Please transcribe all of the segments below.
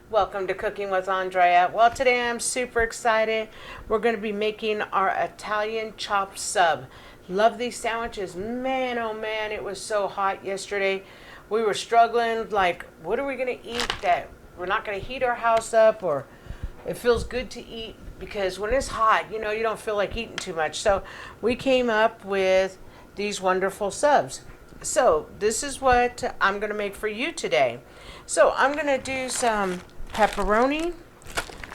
Welcome to Cooking with Andrea. Well, today I'm super excited. We're going to be making our Italian chopped sub. Love these sandwiches. Man, oh man, it was so hot yesterday. We were struggling, like, what are we going to eat that we're not going to heat our house up, or it feels good to eat, because when it's hot, you don't feel like eating too much. So we came up with these wonderful subs. So this is what I'm going to make for you today. So I'm going to do some pepperoni,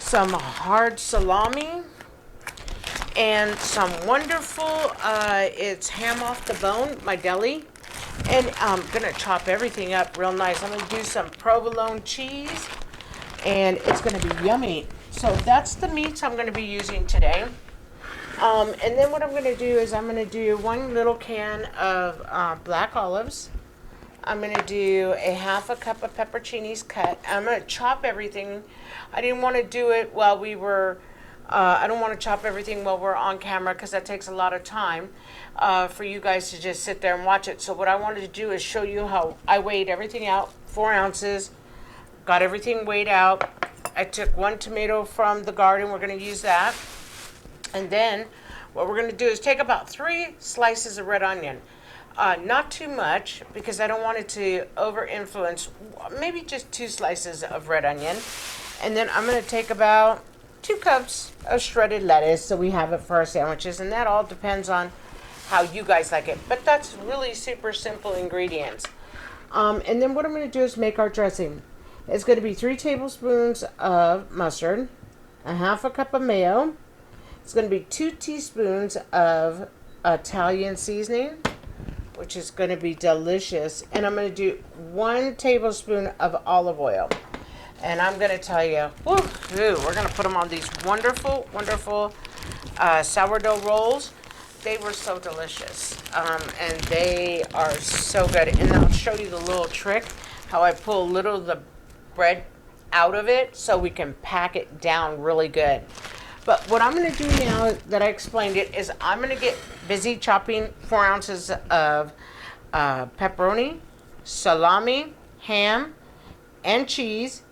some hard salami, and some wonderful, it's ham off the bone, my deli. And I'm going to chop everything up real nice. I'm going to do some provolone cheese, and it's going to be yummy. So that's the meats I'm going to be using today. And then what I'm going to do is I'm going to do 1 little can of black olives. I'm going to do a half a cup of pepperoncinis cut. I'm going to chop everything. I didn't want to do it while we were, I don't want to chop everything while we're on camera, because that takes a lot of time for you guys to just sit there and watch it. So what I wanted to do is show you how I weighed everything out, 4 ounces, got everything weighed out. I took 1 tomato from the garden. We're going to use that. And then what we're going to do is take about 3 slices of red onion. Not too much, because I don't want it to over-influence. Maybe just 2 slices of red onion. And then I'm going to take about 2 cups of shredded lettuce, so we have it for our sandwiches. And that all depends on how you guys like it. But that's really super simple ingredients. And then what I'm going to do is make our dressing. It's going to be 3 tablespoons of mustard, a half a cup of mayo. It's going to be 2 teaspoons of Italian seasoning, which is going to be delicious. And I'm going to do 1 tablespoon of olive oil. And I'm going to tell you, we're going to put them on these wonderful, wonderful sourdough rolls. They were so delicious. And they are so good. And I'll show you the little trick, how I pull a little of the bread out of it so we can pack it down really good. But what I'm going to do now that I explained it is I'm going to get busy chopping 4 ounces of pepperoni, salami, ham, and cheese.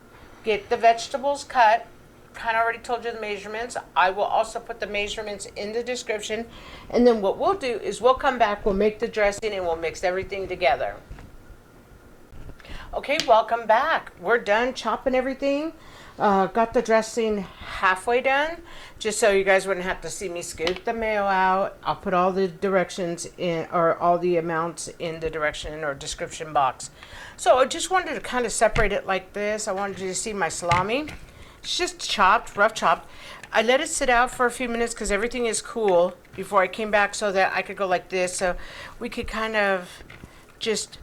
Get the vegetables cut. Kind of already told you the measurements. I will also put the measurements in the description. And then what we'll do is we'll come back, we'll make the dressing, and we'll mix everything together. Okay, welcome back. We're done chopping everything. Got the dressing halfway done, just so you guys wouldn't have to see me scoop the mayo out. I'll put all the directions in, or all the amounts in the direction or description box. So I just wanted to kind of separate it like this. I wanted you to see my salami. It's just chopped, rough chopped. I let it sit out for a few minutes because everything is cool before I came back, so that I could go like this, so we could kind of just,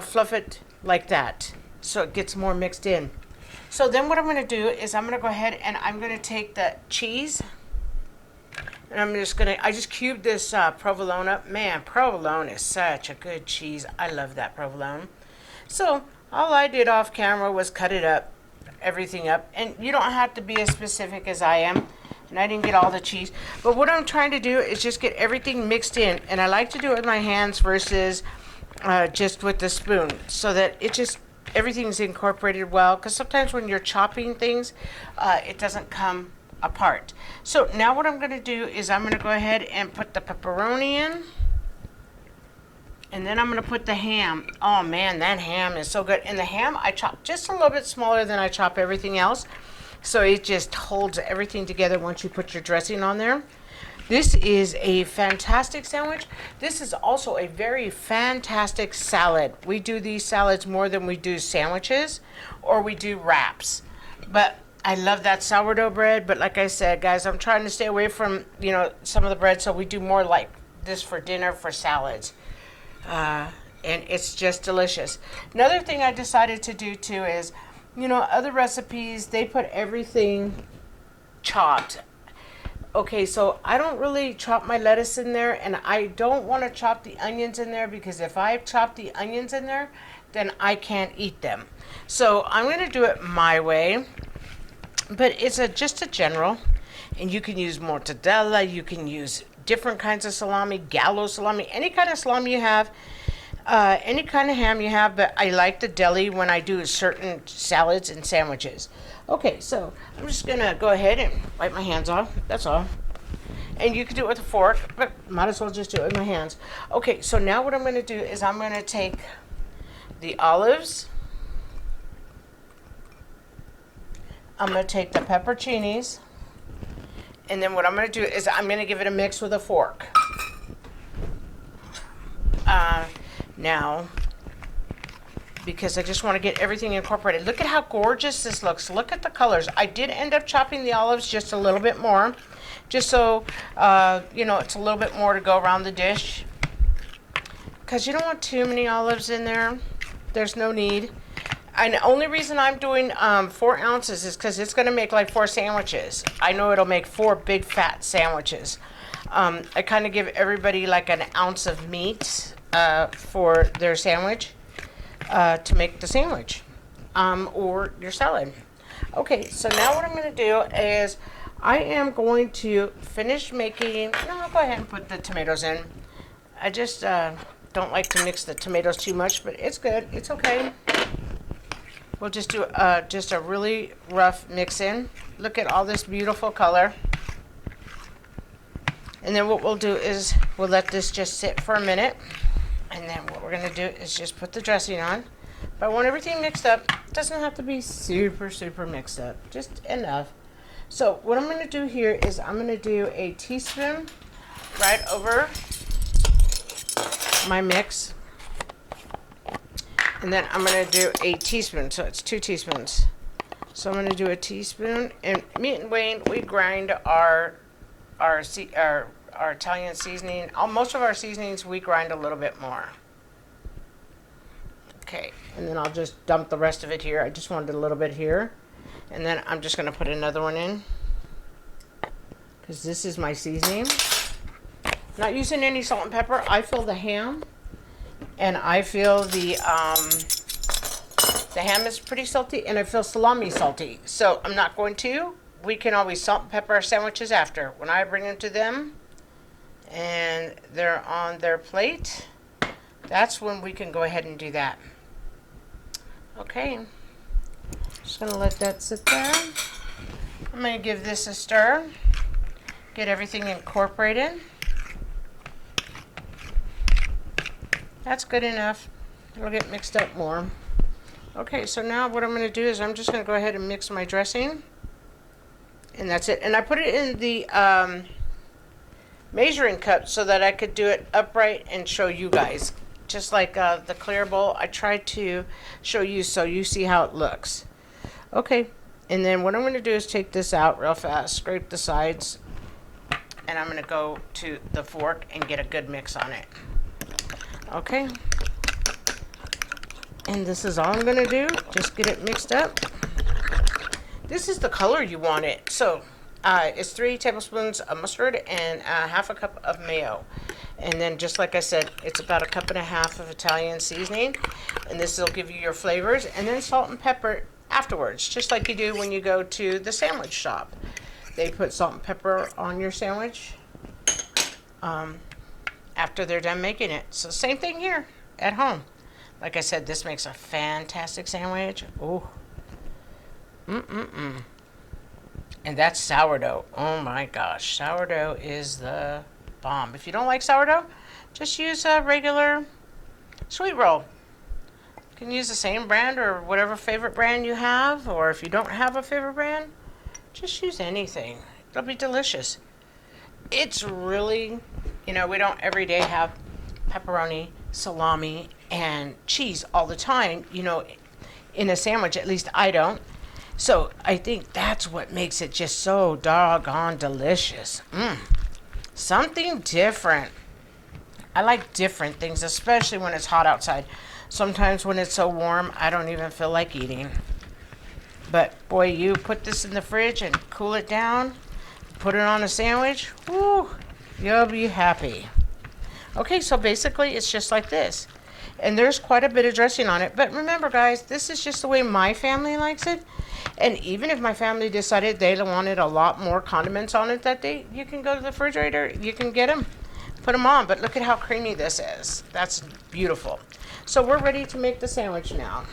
fluff it like that so it gets more mixed in. So then what I'm going to do is I'm going to go ahead and I'm going to take the cheese, and I just cubed this provolone up. Man, provolone is such a good cheese. I love that provolone. So all I did off camera was cut it up, everything up, and you don't have to be as specific as I am. And I didn't get all the cheese, but what I'm trying to do is just get everything mixed in, and I like to do it with my hands versus just with the spoon, so that everything's incorporated well, because sometimes when you're chopping things, it doesn't come apart. So now what I'm going to do is I'm going to go ahead and put the pepperoni in, and then I'm going to put the ham. Oh man, that ham is so good. And the ham I chop just a little bit smaller than I chop everything else, so it just holds everything together once you put your dressing on there. This is a fantastic sandwich. This is also a very fantastic salad. We do these salads more than we do sandwiches, or we do wraps. But I love that sourdough bread. But like I said, guys, I'm trying to stay away from, some of the bread. So we do more like this for dinner, for salads. And it's just delicious. Another thing I decided to do too is, other recipes, they put everything chopped. Okay, so I don't really chop my lettuce in there, and I don't want to chop the onions in there, because if I chop the onions in there, then I can't eat them. So I'm going to do it my way, but it's just a general, and you can use mortadella, you can use different kinds of salami, gallo salami, any kind of salami you have. Any kind of ham you have, but I like the deli when I do certain salads and sandwiches. Okay, so I'm just gonna go ahead and wipe my hands off. That's all. And you can do it with a fork, but might as well just do it with my hands. Okay, so now what I'm gonna do is I'm gonna take the olives. I'm gonna take the pepperoncinis. And then what I'm gonna do is I'm gonna give it a mix with a fork. Now, because I just want to get everything incorporated. Look at how gorgeous this looks. Look at the colors. I did end up chopping the olives just a little bit more, just so, it's a little bit more to go around the dish. Because you don't want too many olives in there. There's no need. And the only reason I'm doing 4 ounces is because it's going to make like 4 sandwiches. I know it'll make 4 big fat sandwiches. I kind of give everybody like an ounce of meat for their sandwich to make the sandwich or your salad. Okay, so now what I'm going to do is I am going to finish making, I'll go ahead and put the tomatoes in. I just don't like to mix the tomatoes too much, but it's good. It's okay. We'll just do just a really rough mix in. Look at all this beautiful color. And then what we'll do is we'll let this just sit for a minute. And then what we're going to do is just put the dressing on. But I want everything mixed up. It doesn't have to be super, super mixed up. Just enough. So what I'm going to do here is I'm going to do a teaspoon right over my mix. And then I'm going to do a teaspoon. So it's 2 teaspoons. So I'm going to do a teaspoon. And me and Wayne, we grind our Italian seasoning. Most of our seasonings we grind a little bit more. Okay, and then I'll just dump the rest of it here. I just wanted a little bit here. And then I'm just going to put another one in, because this is my seasoning. Not using any salt and pepper. I feel the ham, and I feel the ham is pretty salty, and I feel salami salty. So I'm not going to. We can always salt and pepper our sandwiches after. When I bring them to them and they're on their plate, that's when we can go ahead and do that. Okay, just gonna let that sit there. I'm gonna give this a stir, get everything incorporated. That's good enough. It'll get mixed up more. Okay, so now what I'm gonna do is I'm just gonna go ahead and mix my dressing. And that's it. And I put it in the measuring cup so that I could do it upright and show you guys. Just like the clear bowl, I tried to show you so you see how it looks. Okay, and then what I'm going to do is take this out real fast, scrape the sides, and I'm going to go to the fork and get a good mix on it. Okay, and this is all I'm going to do, just get it mixed up. This is the color you want it. So it's 3 tablespoons of mustard and half a cup of mayo. And then just like I said, it's about 1.5 cups of Italian seasoning. And this will give you your flavors. And then salt and pepper afterwards, just like you do when you go to the sandwich shop. They put salt and pepper on your sandwich after they're done making it. So same thing here at home. Like I said, this makes a fantastic sandwich. Ooh. And that's sourdough. Oh my gosh, sourdough is the bomb. If you don't like sourdough, just use a regular sweet roll. You can use the same brand or whatever favorite brand you have, or if you don't have a favorite brand, just use anything. It'll be delicious. It's really, we don't every day have pepperoni, salami, and cheese all the time, in a sandwich. At least I don't. So I think that's what makes it just so doggone delicious. Something different. I like different things, especially when it's hot outside. Sometimes when it's so warm, I don't even feel like eating. But boy, you put this in the fridge and cool it down, put it on a sandwich, whoo, you'll be happy. Okay, so basically it's just like this. And there's quite a bit of dressing on it. But remember, guys, this is just the way my family likes it. And even if my family decided they wanted a lot more condiments on it that day, you can go to the refrigerator, you can get them. put them on. But look at how creamy this is. That's beautiful. So we're ready to make the sandwich now.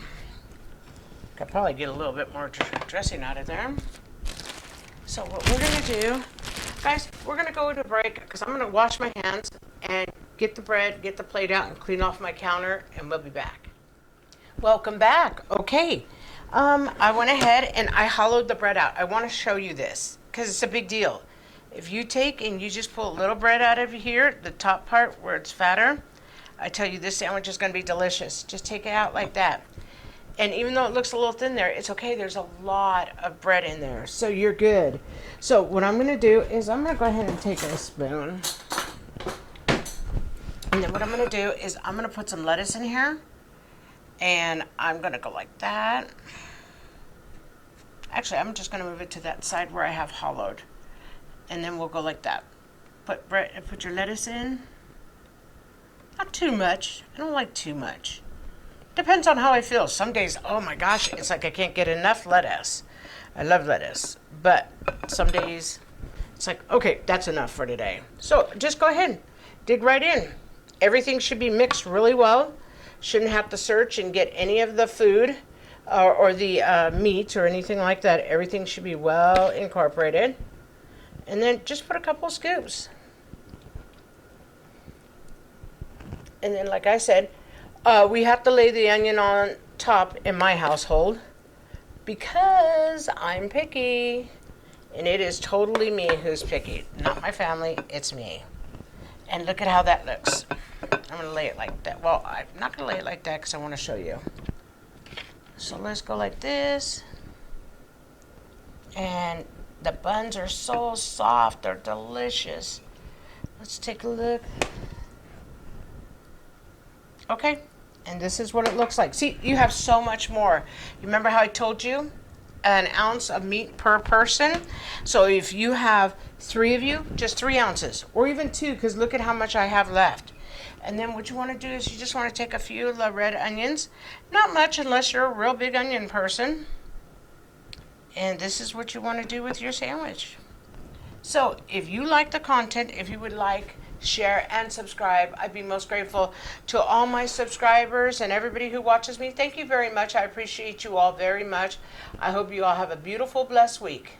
Could probably get a little bit more dressing out of there. So what we're going to do, guys, we're going to go to break because I'm going to wash my hands and get the bread, get the plate out, and clean off my counter, and we'll be back. Welcome back. Okay. I went ahead and I hollowed the bread out. I want to show you this because it's a big deal. If you take and you just pull a little bread out of here, the top part where it's fatter, I tell you this sandwich is going to be delicious. Just take it out like that. And even though it looks a little thin there, it's okay. There's a lot of bread in there, so you're good. So what I'm going to do is I'm going to go ahead and take a spoon. And then what I'm going to do is I'm going to put some lettuce in here. And I'm going to go like that. Actually, I'm just going to move it to that side where I have hollowed. And then we'll go like that. Put your lettuce in. Not too much. I don't like too much. Depends on how I feel. Some days, oh my gosh, it's like I can't get enough lettuce. I love lettuce. But some days, it's like, okay, that's enough for today. So just go ahead. Dig right in. Everything should be mixed really well. Shouldn't have to search and get any of the food or the meat or anything like that. Everything should be well incorporated. And then just put a couple scoops. And then, like I said, we have to lay the onion on top in my household because I'm picky. And it is totally me who's picky. Not my family, it's me. And look at how that looks. I'm going to lay it like that. Well, I'm not going to lay it like that because I want to show you. So let's go like this. And the buns are so soft. They're delicious. Let's take a look. Okay. And this is what it looks like. See, you have so much more. You remember how I told you? An ounce of meat per person. So if you have 3 of you, just 3 ounces. Or even 2, because look at how much I have left. And then what you want to do is you just want to take a few of the red onions. Not much unless you're a real big onion person. And this is what you want to do with your sandwich. So if you like the content, if you would like, share, and subscribe, I'd be most grateful. To all my subscribers and everybody who watches me, thank you very much. I appreciate you all very much. I hope you all have a beautiful, blessed week.